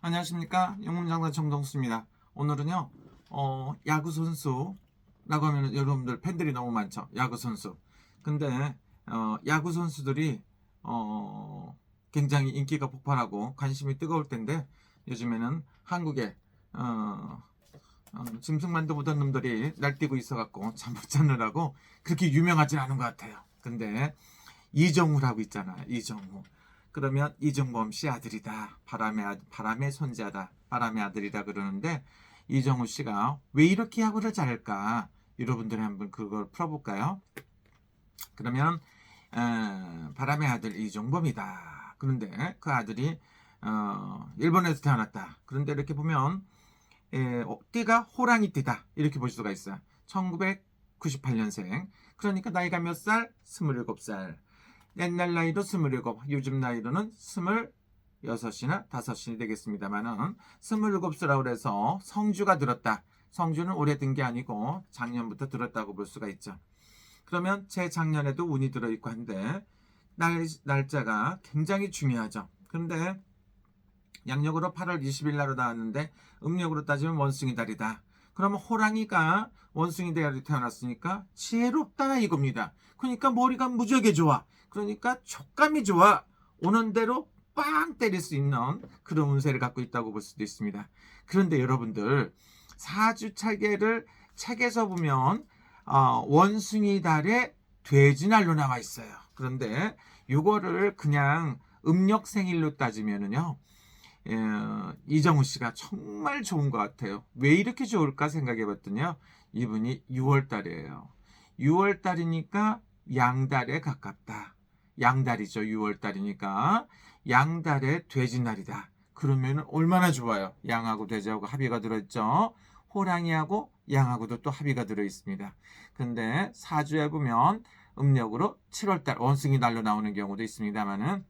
안녕하십니까. 영문장사 정동수입니다. 오늘은요 야구 선수라고 하면 여러분들 팬들이 너무 많죠. 야구 선수. 근데 야구 선수들이 굉장히 인기가 폭발하고 관심이 뜨거울 텐데, 요즘에는 한국에 짐승만두 보던 놈들이 날뛰고 있어갖고 잠 못 자느라고 그렇게 유명하진 않은 것 같아요. 근데 이정우라고 있잖아. 이정우. 그러면 이정범 씨 아들이다. 바람의 손자다. 바람의 아들이다 그러는데, 이정우 씨가 왜 이렇게 야구를 잘할까? 여러분들이 한번 그걸 풀어볼까요? 그러면 바람의 아들 이정범이다. 그런데 그 아들이 일본에서 태어났다. 그런데 이렇게 보면 띠가 호랑이띠다. 이렇게 볼 수가 있어요. 1998년생. 그러니까 나이가 몇 살? 27살. 옛날 나이로 27, 요즘 나이로는 26이나 5이 되겠습니다만은 27세라고 그래서 성주가 들었다. 성주는 오래된 게 아니고 작년부터 들었다고 볼 수가 있죠. 그러면 재작년에도 운이 들어있고 한데 날짜가 굉장히 중요하죠. 그런데 양력으로 8월 20일 날로 나왔는데 음력으로 따지면 원숭이 달이다. 그러면 호랑이가 원숭이 달이 태어났으니까 지혜롭다 이겁니다. 그러니까 머리가 무지하게 좋아. 그러니까 촉감이 좋아. 오는 대로 빵 때릴 수 있는 그런 운세를 갖고 있다고 볼 수도 있습니다. 그런데 여러분들, 사주차계를 책에서 보면 원숭이 달에 돼지날로 나와 있어요. 그런데 이거를 그냥 음력 생일로 따지면은요, 이정우 씨가 정말 좋은 것 같아요. 왜 이렇게 좋을까 생각해 봤더니요, 이분이 6월달이에요. 6월달이니까 양달에 가깝다. 양달이죠. 6월달이니까 양달의 돼지날이다. 그러면 얼마나 좋아요. 양하고 돼지하고 합의가 들어있죠. 호랑이하고 양하고도 또 합의가 들어있습니다. 근데 사주에 보면 음력으로 7월달 원숭이 날로 나오는 경우도 있습니다만은,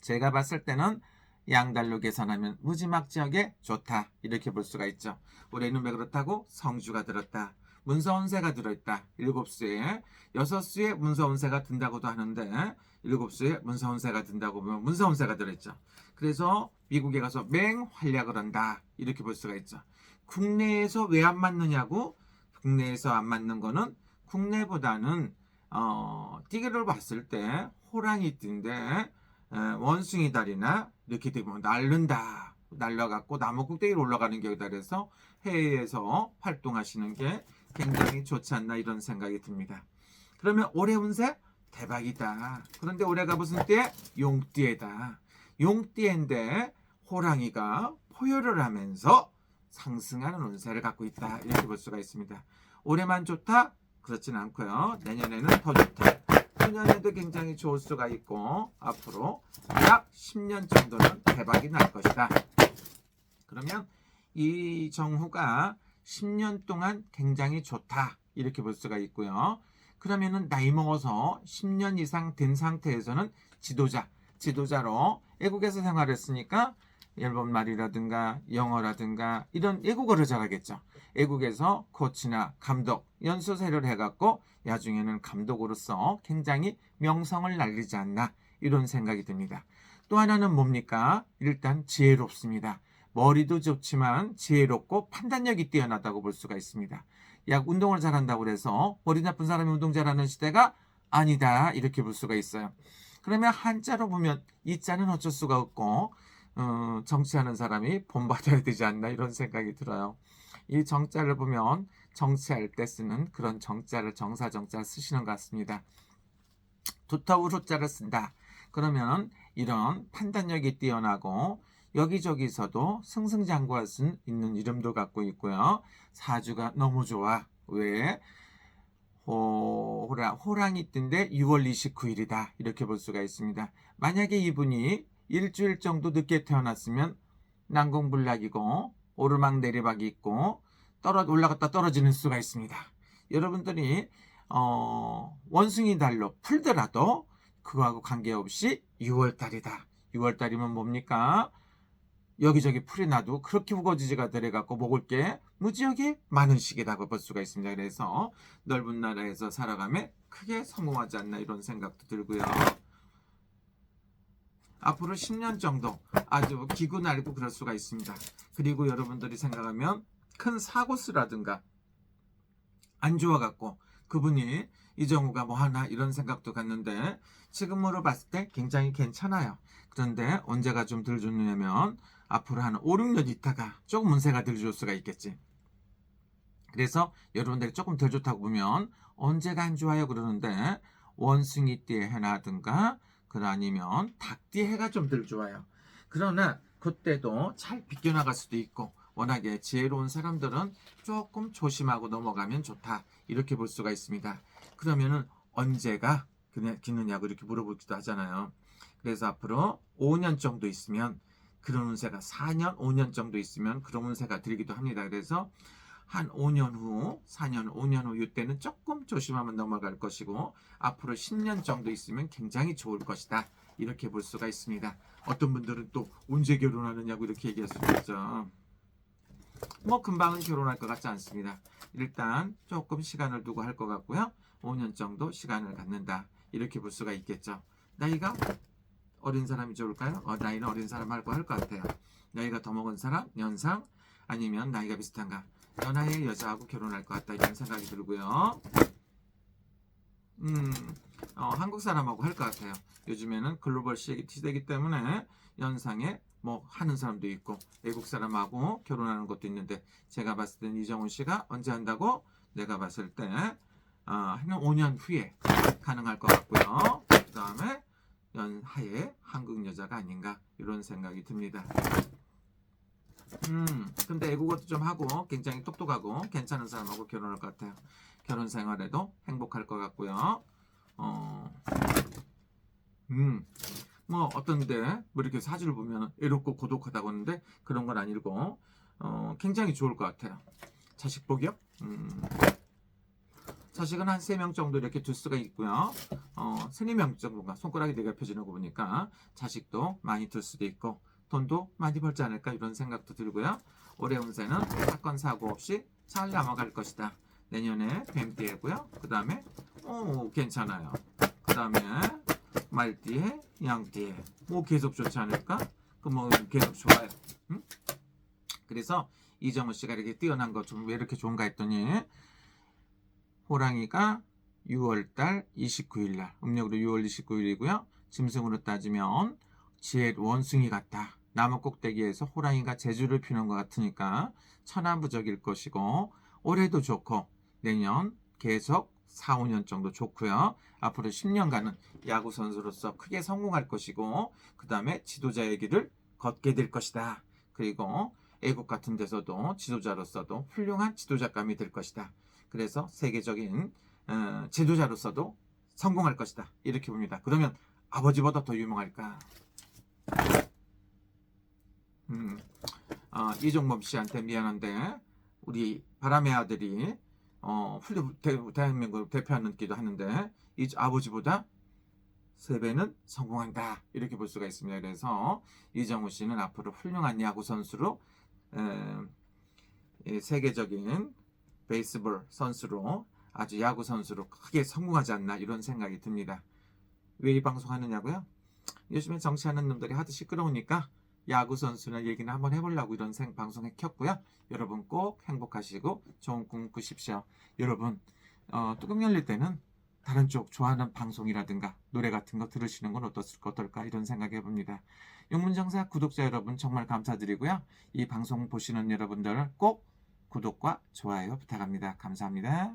제가 봤을 때는 양달로 계산하면 무지막지하게 좋다. 이렇게 볼 수가 있죠. 올해는 왜 그렇다고? 성주가 들었다. 문서운세가 들어있다. 7수에 6수에 문서운세가 든다고도 하는데, 7수에 문서운세가 든다고 보면 문서운세가 들어있죠. 그래서 미국에 가서 맹활약을 한다. 이렇게 볼 수가 있죠. 국내에서 왜 안 맞느냐고? 국내에서 안 맞는 거는 국내보다는 띠개를 봤을 때 호랑이띠인데, 원숭이 달이나 이렇게 되면 날른다. 날라갖고 나무 꼭대기로 올라가는 격이다. 그래서 해외에서 활동하시는 게 굉장히 좋지 않나 이런 생각이 듭니다. 그러면 올해 운세 대박이다. 그런데 올해가 무슨 띠에? 용띠에다. 용띠인데 호랑이가 포효를 하면서 상승하는 운세를 갖고 있다. 이렇게 볼 수가 있습니다. 올해만 좋다? 그렇진 않고요. 내년에는 더 좋다. 후년에도 굉장히 좋을 수가 있고, 앞으로 약 10년 정도는 대박이 날 것이다. 그러면 이 정후가 10년 동안 굉장히 좋다. 이렇게 볼 수가 있고요. 그러면은 나이 먹어서 10년 이상 된 상태에서는 지도자로 외국에서 생활했으니까 일본 말이라든가 영어라든가 이런 외국어를 잘하겠죠. 외국에서 코치나 감독 연수세를 해갖고 나중에는 감독으로서 굉장히 명성을 날리지 않나 이런 생각이 듭니다. 또 하나는 뭡니까? 일단 지혜롭습니다. 머리도 좋지만 지혜롭고 판단력이 뛰어나다고 볼 수가 있습니다. 약 운동을 잘한다고 해서 머리 나쁜 사람이 운동 잘하는 시대가 아니다 이렇게 볼 수가 있어요. 그러면 한자로 보면 이 자는 어쩔 수가 없고 정치하는 사람이 본받아야 되지 않나 이런 생각이 들어요. 이 정자를 보면 정치할 때 쓰는 그런 정자를 정사정자 쓰시는 것 같습니다. 두터울 후자를 쓴다. 그러면 이런 판단력이 뛰어나고 여기저기서도 승승장구할 수 있는 이름도 갖고 있고요. 사주가 너무 좋아. 왜? 호랑이띠인데 6월 29일이다. 이렇게 볼 수가 있습니다. 만약에 이분이 일주일 정도 늦게 태어났으면 난공불락이고 오르막내리막이 있고 올라갔다 떨어지는 수가 있습니다. 여러분들이 원숭이 달로 풀더라도 그거하고 관계없이 6월달이다. 6월달이면 뭡니까? 여기저기 풀이 나도 그렇게 우거지지가 들어갖고 먹을 게 무지하게 많은 시기라고 볼 수가 있습니다. 그래서 넓은 나라에서 살아가며 크게 성공하지 않나 이런 생각도 들고요. 앞으로 10년 정도 아주 기고 날고 그럴 수가 있습니다. 그리고 여러분들이 생각하면 큰 사고수라든가 안 좋아갖고 그분이 이정우가 뭐 하나 이런 생각도 갔는데 지금으로 봤을 때 굉장히 괜찮아요. 그런데 언제가 좀 덜 좋냐면 앞으로 한 5, 6년 있다가 조금 운세가 덜 좋을 수가 있겠지. 그래서 여러분들이 조금 덜 좋다고 보면 언제가 안 좋아요 그러는데 원숭이띠의 해라든가 그 아니면 닭띠의 해가 좀 덜 좋아요. 그러나 그때도 잘 비껴나갈 수도 있고 워낙에 지혜로운 사람들은 조금 조심하고 넘어가면 좋다 이렇게 볼 수가 있습니다. 그러면은 언제가 기느냐고 이렇게 물어보기도 하잖아요. 그래서 앞으로 5년 정도 있으면 그런 운세가 4년, 5년 정도 있으면 그런 운세가 들기도 합니다. 그래서 한 5년 후, 4년, 5년 후 이때는 조금 조심하면 넘어갈 것이고 앞으로 10년 정도 있으면 굉장히 좋을 것이다. 이렇게 볼 수가 있습니다. 어떤 분들은 또 언제 결혼하느냐고 이렇게 얘기할 수도 있죠. 뭐 금방은 결혼할 것 같지 않습니다. 일단 조금 시간을 두고 할 것 같고요. 5년 정도 시간을 갖는다. 이렇게 볼 수가 있겠죠. 나이가 어린 사람이 좋을까요? 나이는 어린 사람 할 것 같아요. 나이가 더 먹은 사람, 연상, 아니면 나이가 비슷한가? 연하의 여자하고 결혼할 것 같다 이런 생각이 들고요. 한국 사람하고 할 것 같아요. 요즘에는 글로벌 시대이기 때문에 연상에 뭐 하는 사람도 있고 외국 사람하고 결혼하는 것도 있는데 제가 봤을 때는 이정훈 씨가 언제 한다고? 내가 봤을 때 한 5년 후에 가능할 것 같고요. 그 다음에 연하의 한국 여자가 아닌가 이런 생각이 듭니다. 근데 애국어도 좀 하고 굉장히 똑똑하고 괜찮은 사람하고 결혼할 것 같아요. 결혼 생활에도 행복할 것 같고요. 뭐 어떤데 뭐 이렇게 사주를 보면 외롭고 고독하다고 하는데 그런 건 아니고 굉장히 좋을 것 같아요. 자식 복이요? 자식은 한 3명 정도 이렇게 둘 수가 있고요. 3, 4명 정도가 손가락이 4개 펴지는 거 보니까 자식도 많이 둘 수도 있고 돈도 많이 벌지 않을까 이런 생각도 들고요. 올해 운세는 사건 사고 없이 잘 넘어갈 것이다. 내년에 뱀띠에고요. 그 다음에 괜찮아요. 그 다음에 말띠에 양띠에 뭐 계속 좋지 않을까? 뭐 계속 좋아요. 그래서 이정우 씨가 이렇게 뛰어난 거 좀 왜 이렇게 좋은가 했더니 호랑이가 6월달 29일날 음력으로 6월 29일이고요. 짐승으로 따지면 지혜 원숭이 같다. 나무 꼭대기에서 호랑이가 제주를 피우는 것 같으니까 천하무적일 것이고 올해도 좋고 내년 계속 4, 5년 정도 좋고요. 앞으로 10년간은 야구 선수로서 크게 성공할 것이고 그 다음에 지도자의 길을 걷게 될 것이다. 그리고 애국 같은 데서도 지도자로서도 훌륭한 지도자감이 될 것이다. 그래서 세계적인 지도자로서도 성공할 것이다. 이렇게 봅니다. 그러면 아버지보다 더 유명할까? 이종범 씨한테 미안한데 우리 바람의 아들이 대한민국을 대표하기도 하는데 이 아버지보다 3배는 성공한다 이렇게 볼 수가 있습니다. 그래서 이정우 씨는 앞으로 훌륭한 야구 선수로 세계적인 베이스볼 선수로 아주 야구 선수로 크게 성공하지 않나 이런 생각이 듭니다. 왜 이 방송 하느냐고요? 요즘에 정치하는 놈들이 하도 시끄러우니까 야구 선수나 얘기는 한번 해보려고 이런 방송에 켰고요. 여러분 꼭 행복하시고 좋은 꿈 꾸십시오. 여러분 뚜껑 열릴 때는 다른 쪽 좋아하는 방송이라든가 노래 같은 거 들으시는 건 어떨까 이런 생각해 봅니다. 용문정사 구독자 여러분 정말 감사드리고요. 이 방송 보시는 여러분들 꼭 구독과 좋아요 부탁합니다. 감사합니다.